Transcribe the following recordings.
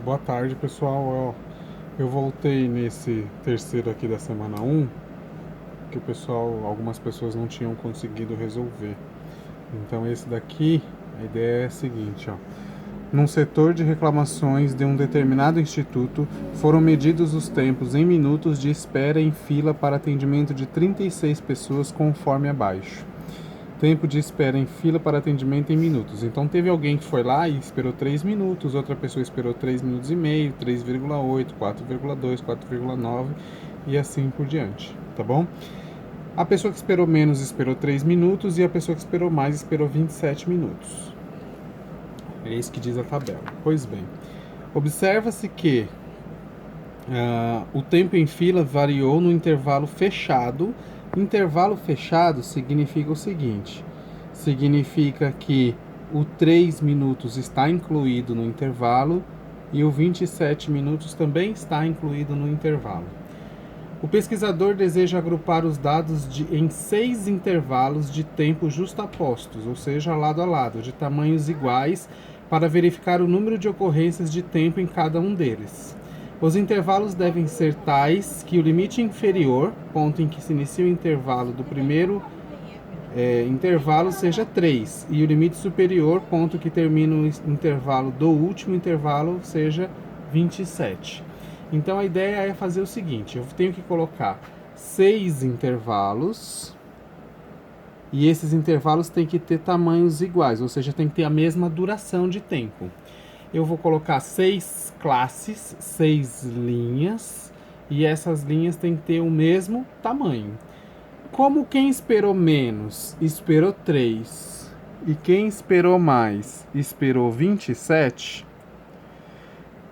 Boa tarde, pessoal. Eu voltei nesse terceiro aqui da semana 1, que algumas pessoas não tinham conseguido resolver. Então esse daqui, a ideia é a seguinte, ó. Num setor de reclamações de um determinado instituto, foram medidos os tempos em minutos de espera em fila para atendimento de 36 pessoas conforme abaixo. Tempo de espera em fila para atendimento em minutos. Então teve alguém que foi lá e esperou 3 minutos, outra pessoa esperou 3 minutos e meio, 3,8, 4,2, 4,9 e assim por diante, tá bom? A pessoa que esperou menos esperou 3 minutos e a pessoa que esperou mais esperou 27 minutos. É isso que diz a tabela. Pois bem, observa-se que o tempo em fila variou no intervalo fechado. Intervalo fechado significa o seguinte: significa que o 3 minutos está incluído no intervalo e o 27 minutos também está incluído no intervalo. O pesquisador deseja agrupar os dados em 6 intervalos de tempo justapostos, ou seja, lado a lado, de tamanhos iguais, para verificar o número de ocorrências de tempo em cada um deles. Os intervalos devem ser tais que o limite inferior, ponto em que se inicia o intervalo do primeiro intervalo, seja 3, e o limite superior, ponto que termina o intervalo do último intervalo, seja 27. Então a ideia é fazer o seguinte: eu tenho que colocar 6 intervalos, e esses intervalos têm que ter tamanhos iguais, ou seja, tem que ter a mesma duração de tempo. Eu vou colocar 6 classes, 6 linhas, e essas linhas têm que ter o mesmo tamanho. Como quem esperou menos esperou 3 e quem esperou mais esperou 27,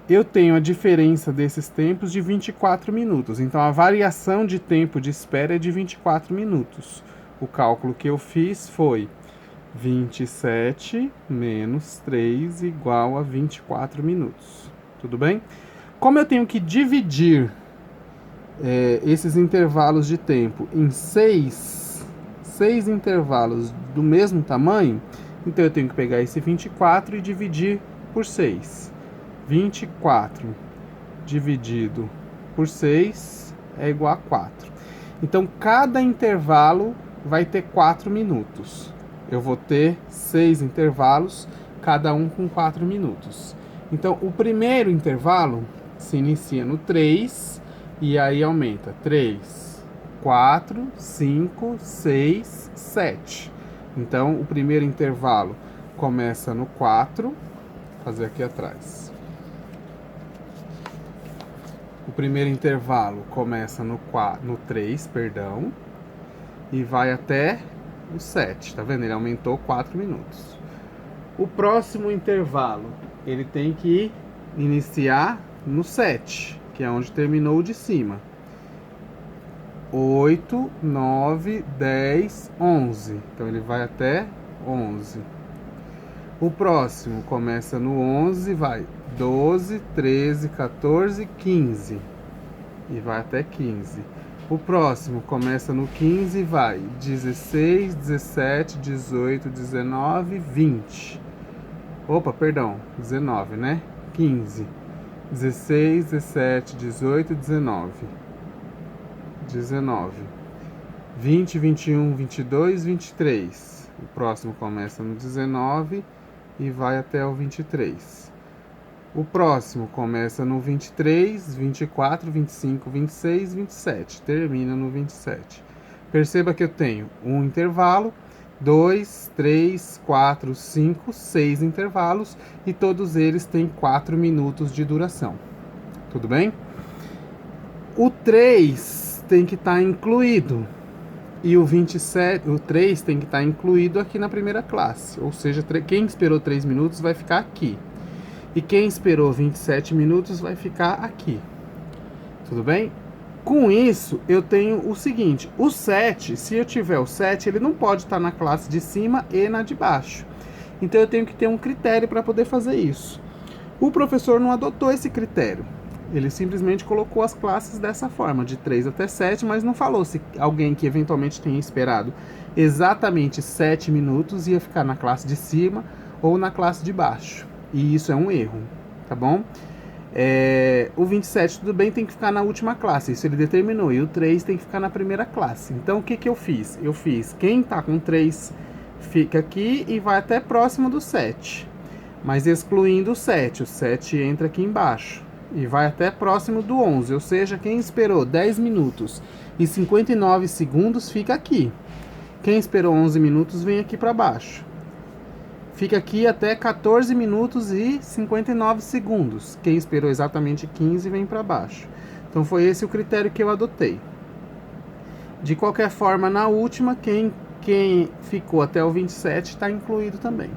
eu tenho a diferença desses tempos de 24 minutos. Então a variação de tempo de espera é de 24 minutos. O cálculo que eu fiz foi 27 menos 3 igual a 24 minutos. Tudo bem? Como eu tenho que dividir esses intervalos de tempo em 6 intervalos do mesmo tamanho, então eu tenho que pegar esse 24 e dividir por 6. 24 dividido por 6 é igual a 4. Então, cada intervalo vai ter 4 minutos. Eu vou ter 6 intervalos, cada um com 4 minutos. Então, o primeiro intervalo se inicia no 3 e aí aumenta 3, 4, 5, 6, 7. Então, o primeiro intervalo começa no 4, vou fazer aqui atrás. O primeiro intervalo começa no 3, e vai até o 7, tá vendo? Ele aumentou 4 minutos. O próximo intervalo, ele tem que iniciar no 7, que é onde terminou o de cima. 8, 9, 10, 11. Então ele vai até 11. O próximo começa no 11, vai 12, 13, 14, 15 e vai até 15. O próximo começa no 15 e vai 16, 17, 18, 19, 20. Opa, perdão, 19, né? 15, 16, 17, 18, 19. 19. 20, 21, 22, 23. O próximo começa no 19 e vai até o 23. O próximo começa no 23, 24, 25, 26, 27. Termina no 27. Perceba que eu tenho um intervalo, 2, 3, 4, 5, 6 intervalos e todos eles têm 4 minutos de duração. Tudo bem? O 3 tem que estar incluído e o 3 tem que estar incluído aqui na primeira classe. Ou seja, quem esperou 3 minutos vai ficar aqui. E quem esperou 27 minutos vai ficar aqui. Tudo bem? Com isso, eu tenho o seguinte: o 7, se eu tiver o 7, ele não pode estar na classe de cima e na de baixo. Então eu tenho que ter um critério para poder fazer isso. O professor não adotou esse critério. Ele simplesmente colocou as classes dessa forma, de 3 até 7, mas não falou se alguém que eventualmente tenha esperado exatamente 7 minutos ia ficar na classe de cima ou na classe de baixo. E isso é um erro. tá bom? O 27, tudo bem, tem que ficar na última classe, isso ele determinou, e o 3 tem que ficar na primeira classe. Então, o que que eu fiz? Eu fiz, quem tá com 3 fica aqui e vai até próximo do 7, mas excluindo o 7 entra aqui embaixo, e vai até próximo do 11, ou seja, quem esperou 10 minutos e 59 segundos fica aqui. Quem esperou 11 minutos vem aqui para baixo. Fica aqui até 14 minutos e 59 segundos. Quem esperou exatamente 15 vem para baixo. Então foi esse o critério que eu adotei. De qualquer forma, na última, quem ficou até o 27 está incluído também.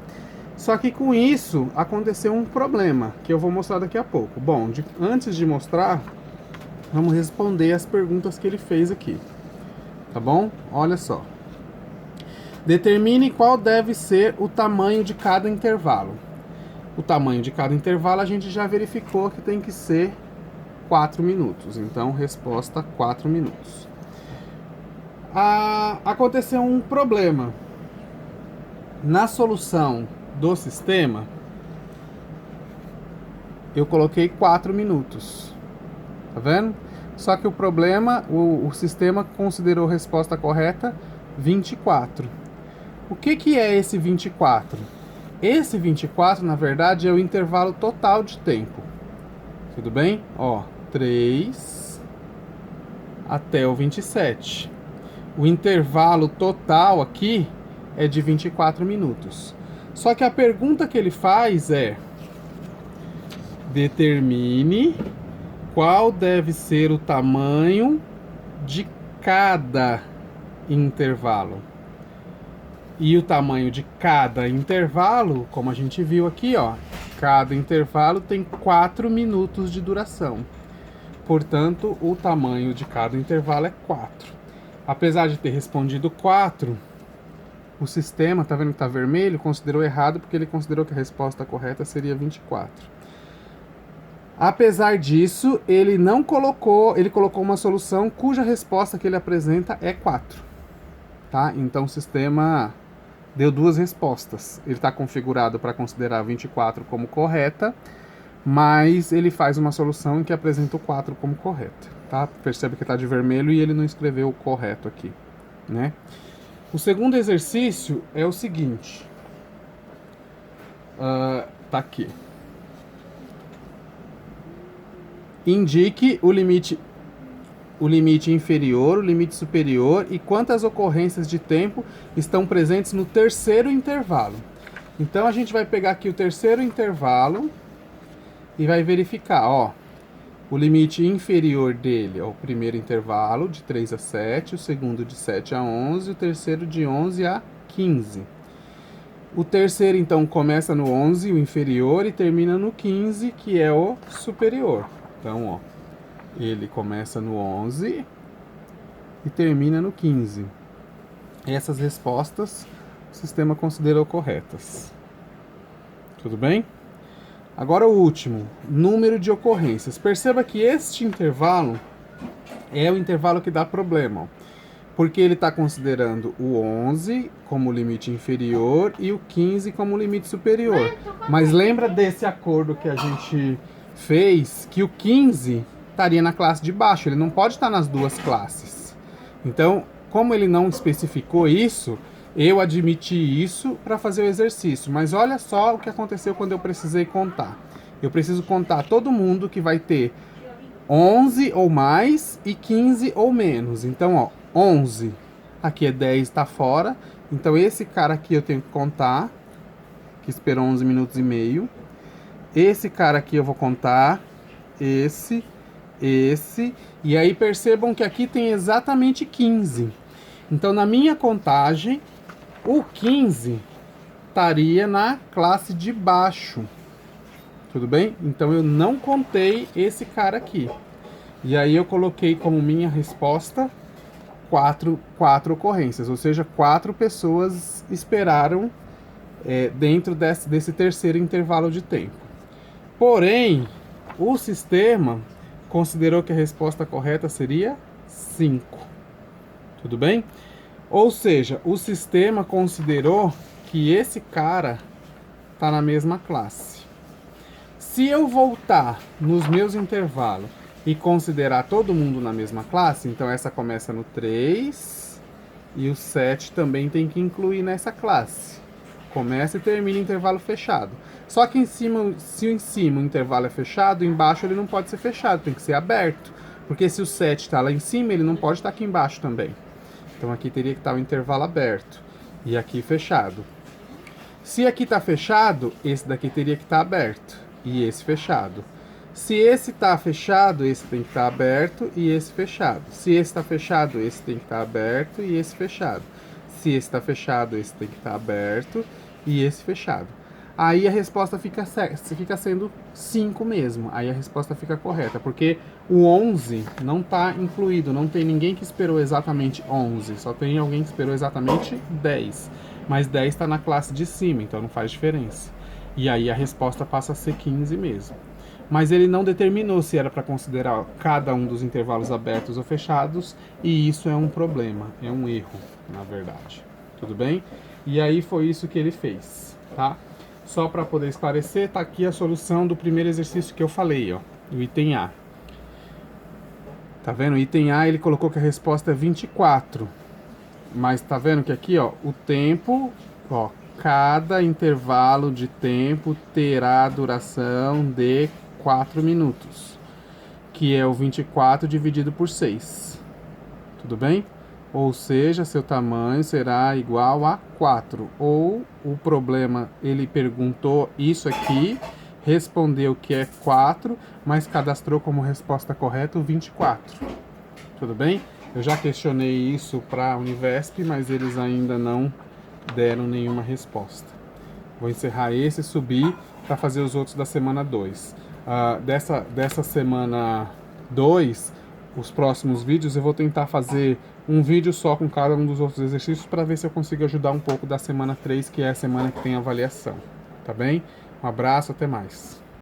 Só que com isso aconteceu um problema, que eu vou mostrar daqui a pouco. Bom, antes de mostrar, vamos responder as perguntas que ele fez aqui. Tá bom? Olha só. Determine qual deve ser o tamanho de cada intervalo. O tamanho de cada intervalo a gente já verificou que tem que ser 4 minutos. Então, resposta 4 minutos. Aconteceu um problema. Na solução do sistema, eu coloquei 4 minutos. Tá vendo? Só que o problema, o sistema considerou a resposta correta 24. O que é esse 24? Esse 24, na verdade, é o intervalo total de tempo. Tudo bem? Ó, 3 até o 27. O intervalo total aqui é de 24 minutos. Só que a pergunta que ele faz é: determine qual deve ser o tamanho de cada intervalo. E o tamanho de cada intervalo, como a gente viu aqui, ó, cada intervalo tem 4 minutos de duração. Portanto, o tamanho de cada intervalo é 4. Apesar de ter respondido 4, o sistema, tá vendo que tá vermelho, considerou errado porque ele considerou que a resposta correta seria 24. Apesar disso, ele colocou uma solução cuja resposta que ele apresenta é 4. Tá? Então o sistema deu duas respostas. Ele está configurado para considerar 24 como correta, mas ele faz uma solução em que apresenta o 4 como correta. Tá? Percebe que está de vermelho e ele não escreveu o correto aqui, né? O segundo exercício é o seguinte. Tá aqui. Indique o limite inferior, o limite superior e quantas ocorrências de tempo estão presentes no terceiro intervalo. Então a gente vai pegar aqui o terceiro intervalo e vai verificar, ó, o limite inferior dele é o primeiro intervalo de 3 a 7, o segundo de 7 a 11, o terceiro de 11 a 15. O terceiro então começa no 11, o inferior, e termina no 15, que é o superior. Então, ó, ele começa no 11 e termina no 15. Essas respostas o sistema considerou corretas. Tudo bem? Agora o último, número de ocorrências. Perceba que este intervalo é o intervalo que dá problema, ó, porque ele está considerando o 11 como limite inferior e o 15 como limite superior. Mas lembra desse acordo que a gente fez, que o 15 estaria na classe de baixo, ele não pode estar nas duas classes. Então, como ele não especificou isso, eu admiti isso para fazer o exercício. Mas olha só o que aconteceu quando eu precisei contar. Eu preciso contar todo mundo que vai ter 11 ou mais e 15 ou menos. Então, ó, 11, aqui é 10, está fora. Então, esse cara aqui eu tenho que contar, que esperou 11 minutos e meio. Esse cara aqui eu vou contar, esse, e aí percebam que aqui tem exatamente 15. Então, na minha contagem, o 15 estaria na classe de baixo. Tudo bem? Então, eu não contei esse cara aqui. E aí, eu coloquei como minha resposta 4 ocorrências. Ou seja, 4 pessoas esperaram dentro desse terceiro intervalo de tempo. Porém, o sistema considerou que a resposta correta seria 5. Tudo bem? Ou seja, o sistema considerou que esse cara está na mesma classe. Se eu voltar nos meus intervalos e considerar todo mundo na mesma classe, então essa começa no 3 e o 7 também tem que incluir nessa classe. Começa e termina em intervalo fechado. Só que se em cima o intervalo é fechado, embaixo ele não pode ser fechado, tem que ser aberto. Porque se o 7 está lá em cima, ele não pode estar aqui embaixo também. Então aqui teria que estar o intervalo aberto e aqui fechado. Se aqui está fechado, esse daqui teria que estar aberto e esse fechado. Se esse está fechado, esse tem que estar aberto e esse fechado. Se esse está fechado, esse tem que estar aberto e esse fechado. Se esse está fechado, esse tem que estar aberto e esse fechado. Aí a resposta fica sendo 5 mesmo. Aí a resposta fica correta, porque o 11 não está incluído. Não tem ninguém que esperou exatamente 11. Só tem alguém que esperou exatamente 10. Mas 10 está na classe de cima, então não faz diferença. E aí a resposta passa a ser 15 mesmo. Mas ele não determinou se era para considerar cada um dos intervalos abertos ou fechados, e isso é um problema, é um erro, na verdade. Tudo bem? E aí foi isso que ele fez, tá? Só para poder esclarecer, tá aqui a solução do primeiro exercício que eu falei, ó, o item A. Tá vendo? O item A ele colocou que a resposta é 24. Mas tá vendo que aqui, ó, o tempo, ó, cada intervalo de tempo terá duração de 4 minutos, que é o 24 dividido por 6. Tudo bem? Ou seja, seu tamanho será igual a 4. Ou o problema, ele perguntou isso aqui, respondeu que é 4, mas cadastrou como resposta correta o 24. Tudo bem? Eu já questionei isso para a Univesp, mas eles ainda não deram nenhuma resposta. Vou encerrar esse e subir para fazer os outros da semana 2. Dessa semana 2, os próximos vídeos, eu vou tentar fazer um vídeo só com cada um dos outros exercícios para ver se eu consigo ajudar um pouco da semana 3, que é a semana que tem avaliação. Tá bem? Um abraço, até mais.